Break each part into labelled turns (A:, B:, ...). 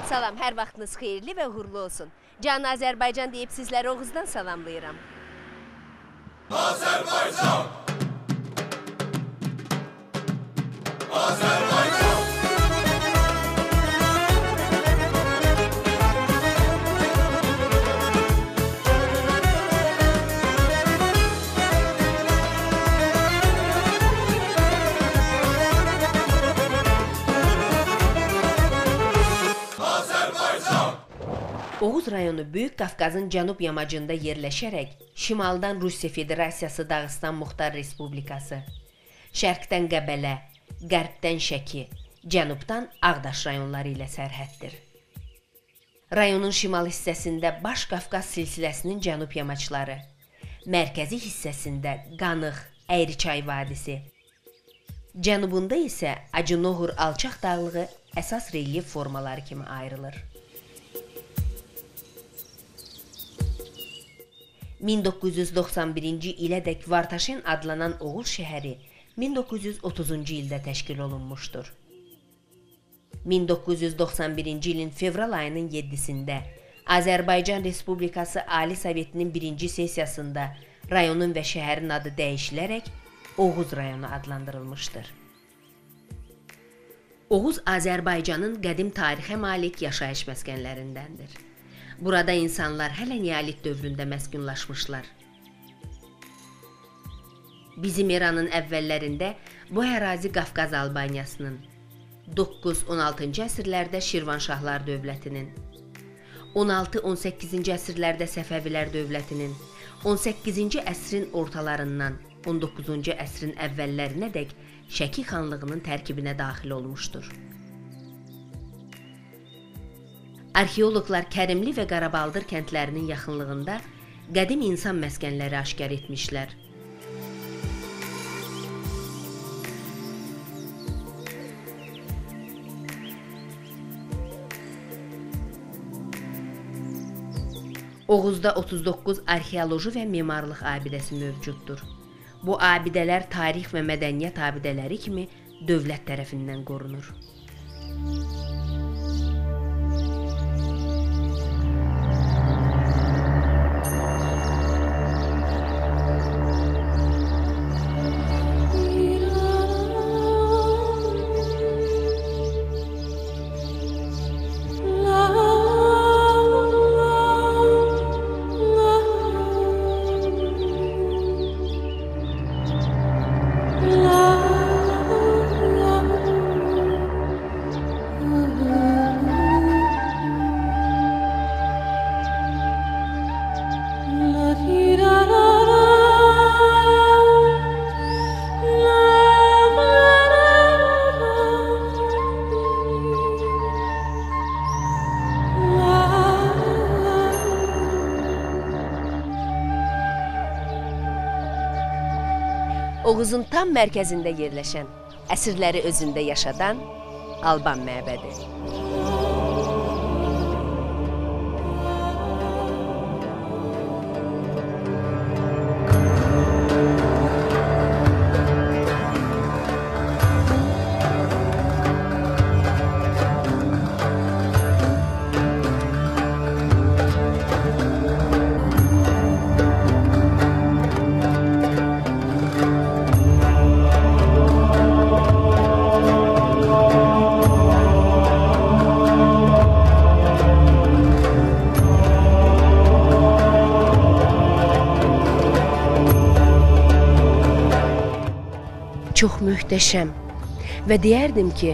A: Salam, hər vaxtınız xeyirli və uğurlu olsun. Can Azərbaycan deyib sizləri Oğuzdan salamlayıram.
B: Azərbaycan! Azərbaycan!
A: Oğuz rayonu Böyük Qafqazın cənub yamacında yerləşərək, şimaldan Rusiya Federasiyası Dağıstan Muxtar Respublikası, şərqdən Qəbələ, qərbdən Şəki, cənubdan Ağdaş rayonları ilə sərhəddir. Rayonun şimal hissəsində Baş Qafqaz silsiləsinin cənub yamaçları, mərkəzi hissəsində Qanıq, Əyriçay vadisi, cənubunda isə Acınoğur alçaq dağlığı əsas relyef formaları kimi ayrılır. 1991-ci ilədək Vartaşin adlanan Oğuz şəhəri 1930-cu ildə təşkil olunmuşdur. 1991-ci ilin fevral ayının 7-sində Azərbaycan Respublikası Ali Sovetinin 1-ci sessiyasında rayonun və şəhərin adı dəyişilərək Oğuz rayonu adlandırılmışdır. Oğuz Azərbaycanın qədim tarixə malik yaşayış məskənlərindəndir. Burada insanlar hələ neolit dövründə məskunlaşmışlar. Bizim eranın əvvəllərində bu ərazi Qafqaz Albaniyasının, 9-16-cı əsrlərdə Şirvanşahlar dövlətinin, 16-18-ci əsrlərdə Səfəvilər dövlətinin, 18-ci əsrin ortalarından 19-cu əsrin əvvəllərinədək Şəki xanlığının tərkibinə daxil olmuşdur. Arxeoloqlar Kərimli və Qarabaldır kəndlərinin yaxınlığında qədim insan məskənləri aşkar etmişlər. Oğuzda 39 arxeoloji və memarlıq abidəsi mövcuddur. Bu abidələr tarix və mədəniyyət abidələri kimi dövlət tərəfindən qorunur. Oğuzun tam mərkəzində yerləşən, əsrləri özündə yaşadan Alban məbədi. Çox möhtəşəm və deyərdim ki,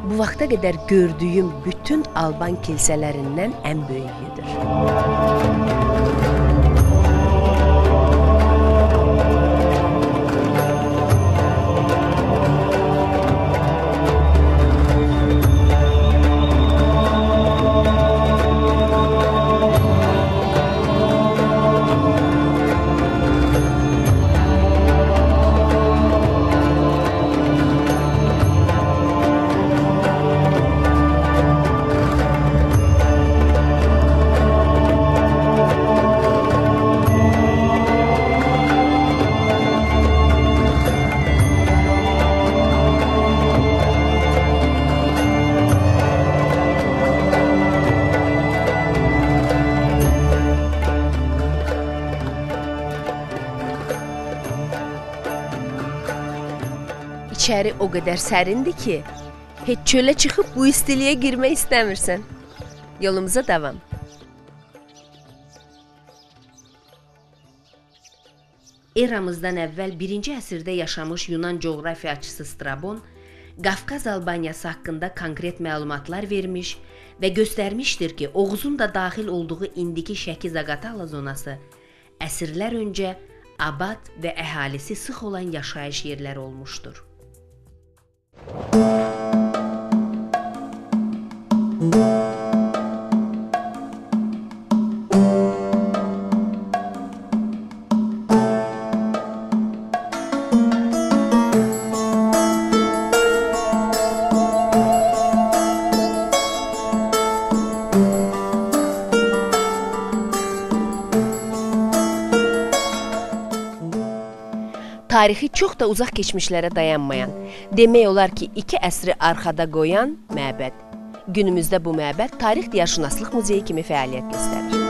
A: bu vaxta qədər gördüyüm bütün Alban kilsələrindən ən böyüyüdür. İçəri o qədər sərindir ki, heç çölə çıxıb bu istiliyə girmək istəmirsən. Yolumuza davam. Eramızdan əvvəl 1-ci əsrdə yaşamış Yunan coğrafiyaçısı Strabon Qafqaz Albaniyası haqqında konkret məlumatlar vermiş və göstərmişdir ki, Oğuzun da daxil olduğu indiki Şəki-Zaqatala zonası əsrlər öncə abad və əhalisi sıx olan yaşayış yerləri olmuşdur. Tarixi çox da uzaq keçmişlərə dayanmayan, demək olar ki, 2 əsri arxada qoyan məbəd. Günümüzdə bu məbəd Tarix-Diyarşünaslıq muzeyi kimi fəaliyyət göstərir.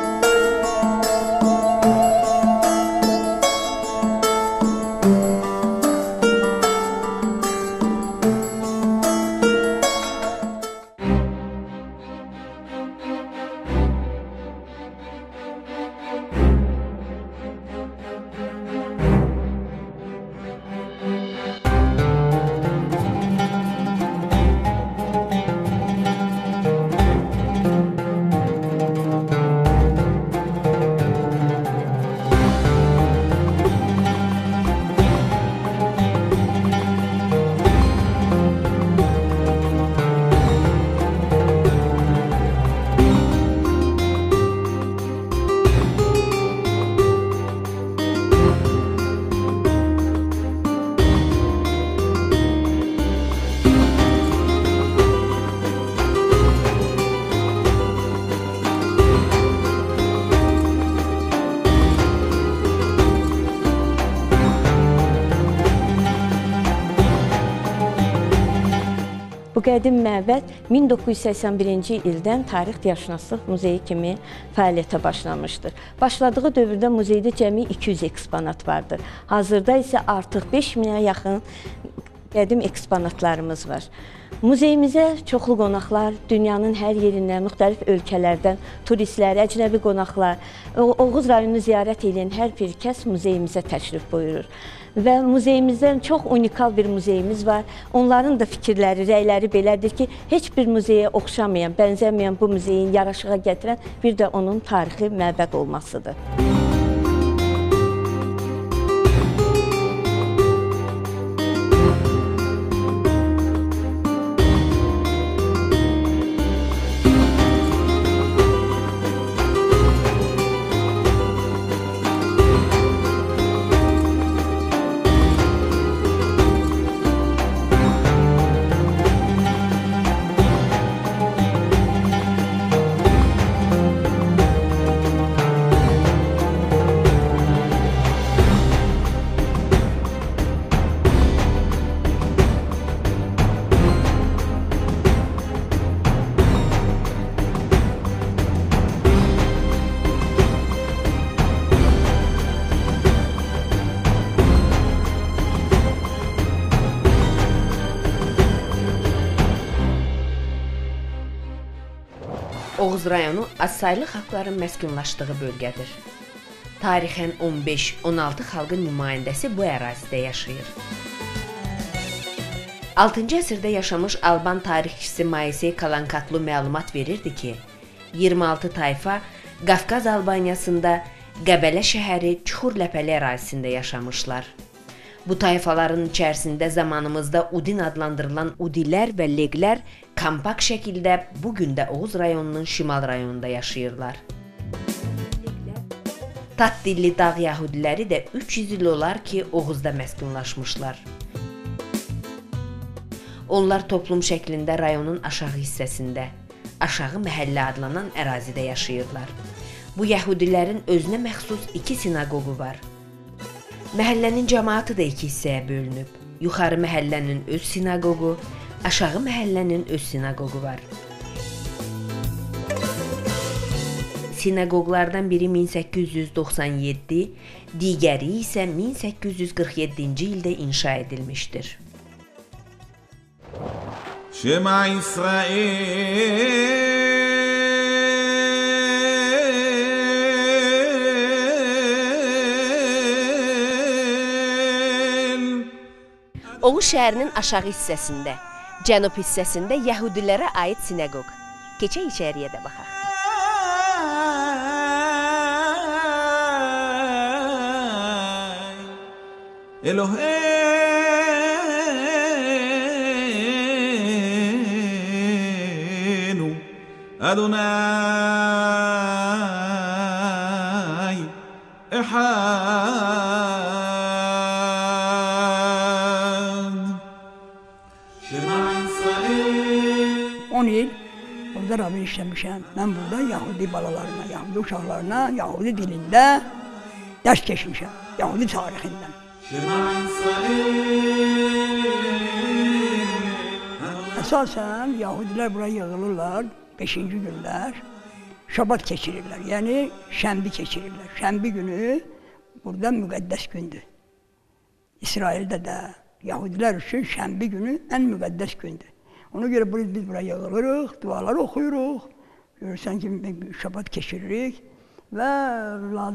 B: Bu qədim məbəd 1981-ci ildən Tarix-Diyarşünaslıq muzeyi kimi fəaliyyətə başlamışdır. Başladığı dövrdə muzeydə cəmi 200 eksponat vardır. Hazırda isə artıq 5000-ə yaxın qədim eksponatlarımız var. Muzeyimizə çoxlu qonaqlar, dünyanın hər yerindən, müxtəlif ölkələrdən turistlər, əcnəbi qonaqlar, Oğuz rayonunu ziyarət edən hər bir kəs muzeyimizə təşrif buyurur. Və muzeyimizdən çox unikal bir muzeyimiz var. Onların da fikirləri, rəyləri belədir ki, heç bir muzeyə oxşamayan, bənzəməyən bu muzeyin yaraşığa gətirən bir də onun tarixi məbəd olmasıdır.
A: Oğuz rayonu azsaylı xalqların məskunlaşdığı bölgədir. Tarixən 15-16 xalqın nümayəndəsi bu ərazidə yaşayır. 6-cı əsrdə yaşamış Alban tarixçisi Moisey Kalankatlu məlumat verirdi ki, 26 tayfa Qafqaz Albaniyasında Qəbələ şəhəri Çuxurləpəli ərazisində yaşamışlar. Bu tayfaların içərisində zamanımızda Udin adlandırılan Udilər və Leqlər kompakt şəkildə bugün də Oğuz rayonunun şimal rayonunda yaşayırlar. Tat dilli dağ yahudiləri də 300 il olar ki, Oğuzda məskunlaşmışlar. Onlar toplum şəklində rayonun aşağı hissəsində, aşağı məhəllə adlanan ərazidə yaşayırlar. Bu yahudilərin özünə məxsus 2 sinaqoqu var. Məhəllənin cəmaatı da 2 hissəyə bölünüb. Yuxarı məhəllənin öz sinaqoqu, aşağı məhəllənin öz sinaqoqu var. Sinaqoqlardan biri 1897, digəri isə 1847-ci ildə inşa edilmişdir.
C: Shema Yisrael.
A: Oğuz şəhərinin aşağı hissəsində, cənub hissəsində Yəhudilərə aid sinagog. Keçək içəriyə də baxaq.
C: Eloheinu Adonai Ehad.
D: 10 il orada rabbi işlemişim. Ben burada Yahudi balalarına, Yahudi uşaqlarına, Yahudi dilinde ders geçmişim. Yahudi tarihinden. Esasen Yahudiler buraya yığılırlar 5. günler. Şabat geçirirler. Yani şembi geçirirler. Şembi günü burada müqəddəs gündür. İsrail'de de Yahudiler için şembi günü en müqəddəs gündür. Ona göre biz buraya yığılırıq, dualar oxuyuruq, görürsən ki, şabat keçiririk ve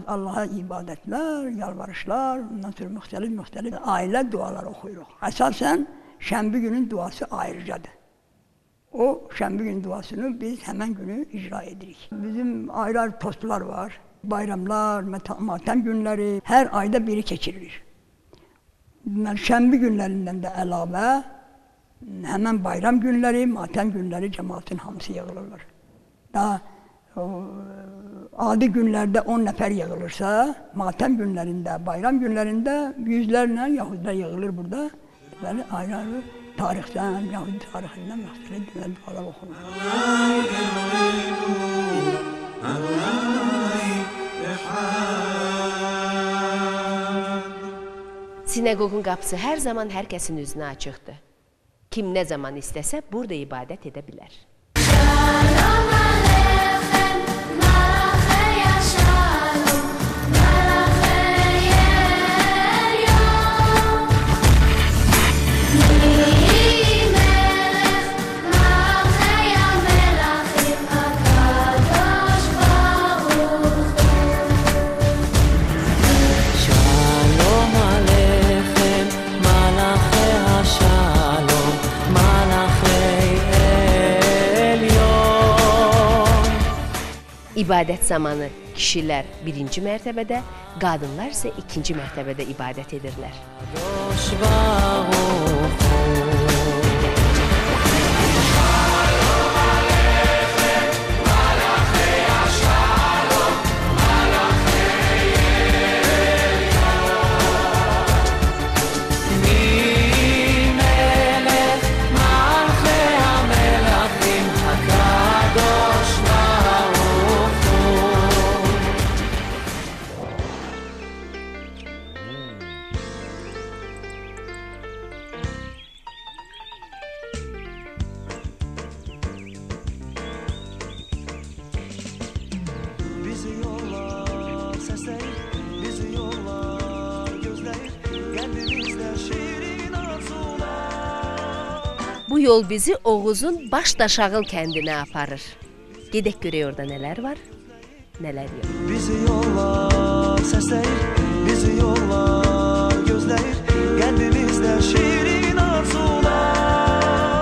D: Allah'a ibadetler, yalvarışlar, ondan sonra müxtəlif ailə dualar oxuyuruq. Esasen şembi günün duası ayrıcadır. O şembi günün duasını biz hemen günü icra edirik. Bizim ayrı postlar var, bayramlar, matem günleri, her ayda biri keçirilir. Şembi günlerinden de əlavə, hemen bayram günleri, matem günleri cemaatin hamısı yığılırlar. Daha adi günlerde 10 nəfər yığılırsa, matem günlerinde, bayram günlerinde yüzlerle Yahudiler yığılır burada. Böyle ayrı tarihten, Yahudi tarihinden müxtəlif dualar oxunur.
A: Sinagogun qapısı hər zaman hər kəsin üzünə açıqdır. Kim nə zaman istəsə burada ibadət edə bilər. İbadət zamanı kişilər 1-ci mərtəbədə, qadınlar isə 2-ci mərtəbədə ibadət edirlər. Bu yol bizi Oğuzun Başdaşağıl kəndinə aparır. Gedək görək orada nələr var, nələr yox.
E: Bizi yollar səsləyir, bizi yollar gözləyir, qəlbimizdə şirin arzular.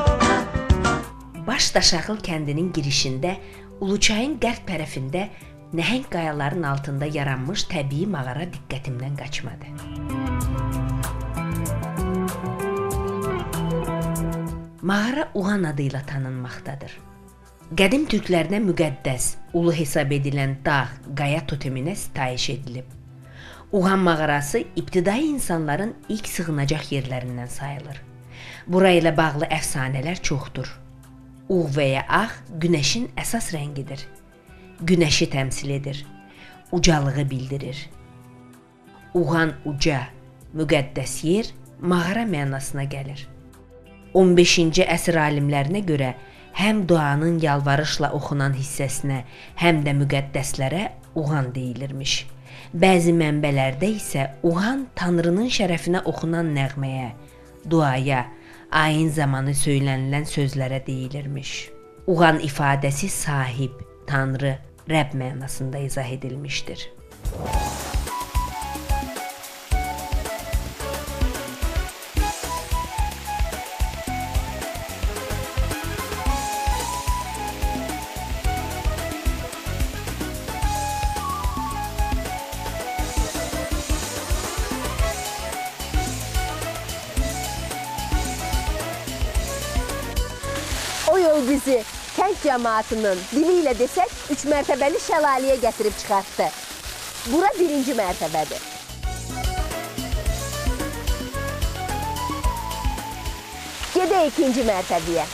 A: Başdaşağıl kəndinin girişində, Uluçayın qərb tərəfində nəhəng qayaların altında yaranmış təbii mağara diqqətimdən qaçmadı. Mağara Uğan adıyla tanınmaqdadır. Qədim türklərinə müqəddəs, ulu hesab edilən dağ, qaya toteminə sitayiş edilib. Uğan mağarası ibtidai insanların ilk sığınacaq yerlərindən sayılır. Burayla bağlı əfsanələr çoxdur. Uğ və ya ağ günəşin əsas rəngidir. Günəşi təmsil edir, ucalığı bildirir. Uğan uca, müqəddəs yer, mağara mənasına gəlir. 15-ci əsr alimlərinə görə həm duanın yalvarışla oxunan hissəsinə, həm də müqəddəslərə Uğan deyilirmiş. Bəzi mənbələrdə isə Uğan Tanrının şərəfinə oxunan nəğməyə, duaya, ayin zamanı söylənilən sözlərə deyilirmiş. Uğan ifadəsi sahib, tanrı, Rəbb mənasında izah edilmişdir.
F: O yol bizi kənd cəmaatının dili ilə desək 3 mərtəbəli şəlaləyə gətirib çıxartdı. Bura 1-ci mərtəbədir. Gedək 2-ci mərtəbəyə.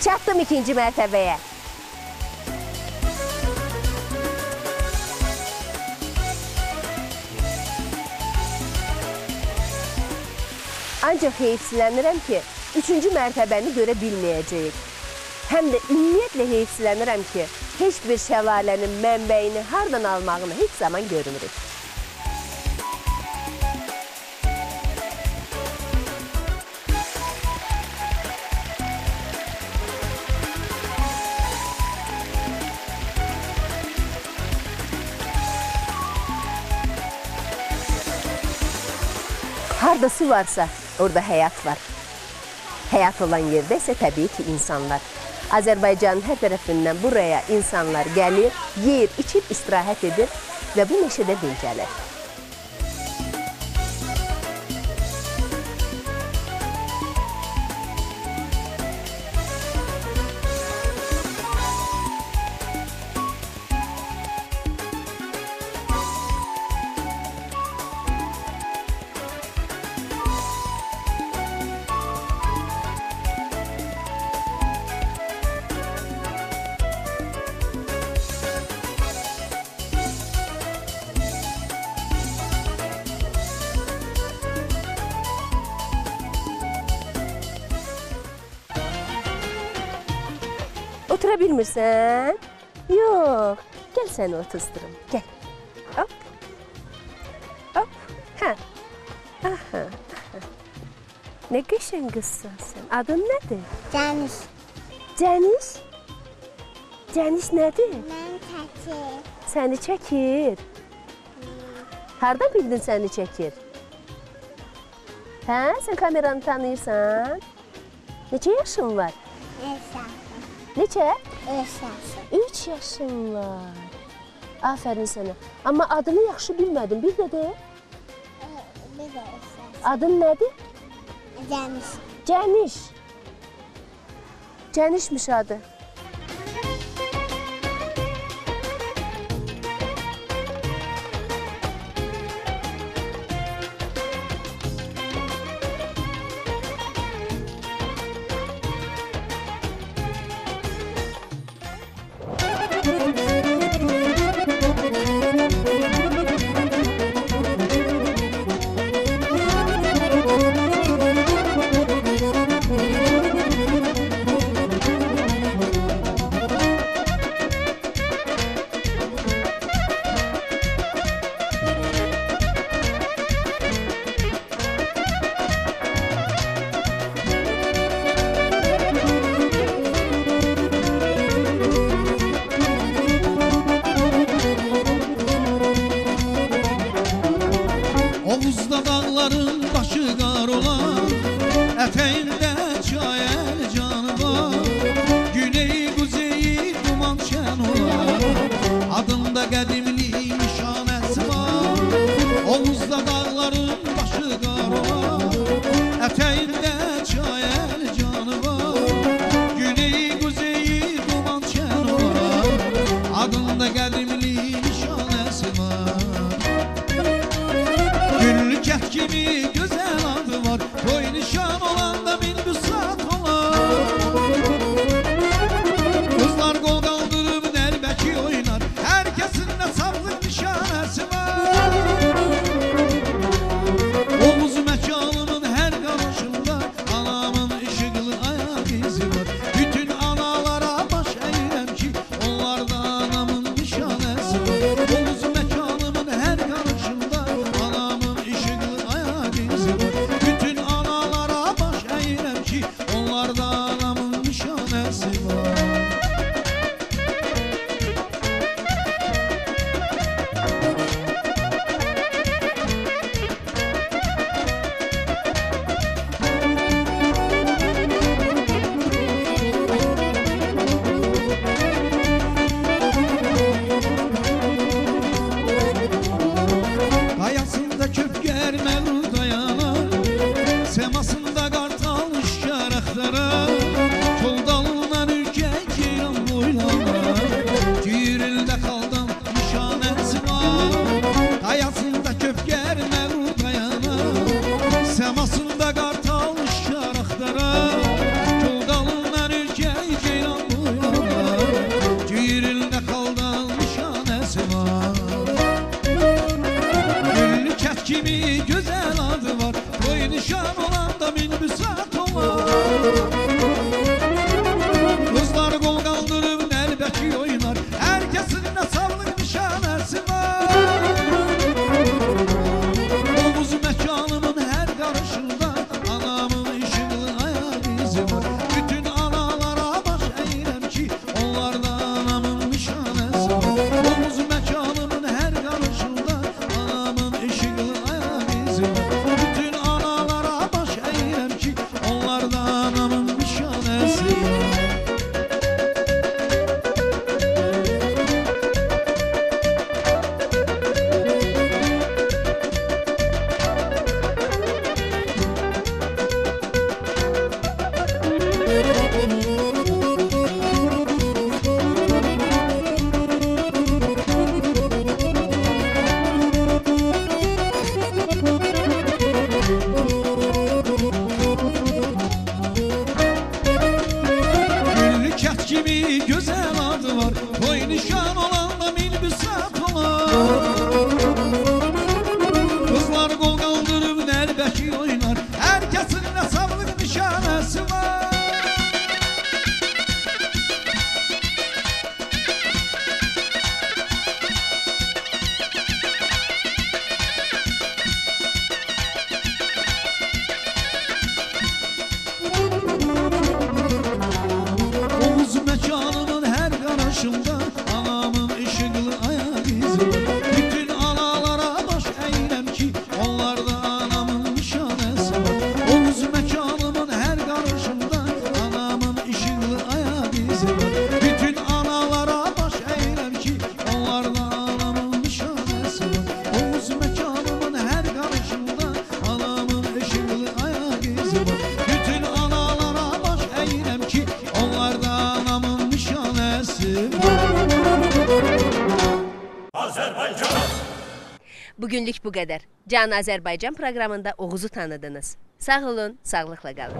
F: Çatdım 2-ci mərtəbəyə. Ancaq heyfsilənirəm ki, 3-cü mərtəbəni görə bilməyəcəyik. Həm də ümumiyyətlə heyfsilənirəm ki, heç bir şəlalənin mənbəyini hardan almağını heç zaman görmürük. Harda su varsa, orada həyat var. Həyat olan yerdə isə təbii ki, insanlar. Azərbaycanın hər tərəfindən buraya insanlar gəlir, yer, içib, istirahət edir və bu meşədə dincəlir. Otura bilmirsən? Yox, gəl səni otuzdurum, gəl. Hop, hop, hə, aha, aha. Nə qəşəng qızsan sən, adın nədir?
G: Cəniş.
F: Cəniş? Cəniş nədir?
G: Mən çəkir.
F: Səni çəkir. Hardan bildin səni çəkir? Hə, sən kameranı tanıyırsan? Neçə yaşın var?
G: Esası.
F: Neçə?
G: Esası.
F: 3 yaşın var. Afərin sənə. Amma adını yaxşı bilmədim, bir də de.
G: Bir də esası.
F: Adın nədir?
G: Cəniş.
F: Cəniş. Cənişmiş adı.
C: Oğuzda dağların başı qar olan, ətəyində çayər canı var. Güneyi quzeyi duman şən olan, adında qədimli nişanəsi var. Oğuzda dağların başı qar olan, ətəyində çayər canı var. Güneyi quzeyi duman şən olan, adında qədimli nişanəsi var. Güllü kət kimi gözəl adı var, toy nişan olanda min büsat olar. Qızlar qol qaldırıb nəlbəki oynar, şan olanda minbüsat olar. Kızlar kol kaldırıp nəlbəki oynar, herkesin de sağlık nişanesi var. Oğuz mekanımın her karışında anamın ışıklı ayak izi var. Bütün analara baş eğilem ki onlarda anamın nişanesi var. Oğuz mekanımın her karışında anamın ışıklı ayak izi var. Bütün analara baş eğilem ki onlarda anamın nişanesi var. Güllü kət kimi gözəl adı var, toy nişan olanda minbüsat olar. Kızlar qol qaldırıb nəlbəki oynar, hər kəsin də sağlıq nişanəsi var. Oğuz mekanımın her karışında anamın ışıklı ayak izi var. Bütün analara baş eğilem ki onlarda anamın nişanesi var. Oğuz mekanımın her karışında anamın ışıklı ayak izi var. Bütün analara baş eğilem ki onlarda anamın nişanesi var. Oğuz mekanımın her karışında anamın ışıklı ayak izi var. Bütün analara baş eğilem ki onlarda anamın nişanesi var.
A: Bugünlük bu qədər. Can Azərbaycan proqramında Oğuzu tanıdınız. Sağ olun, sağlıqla qalın.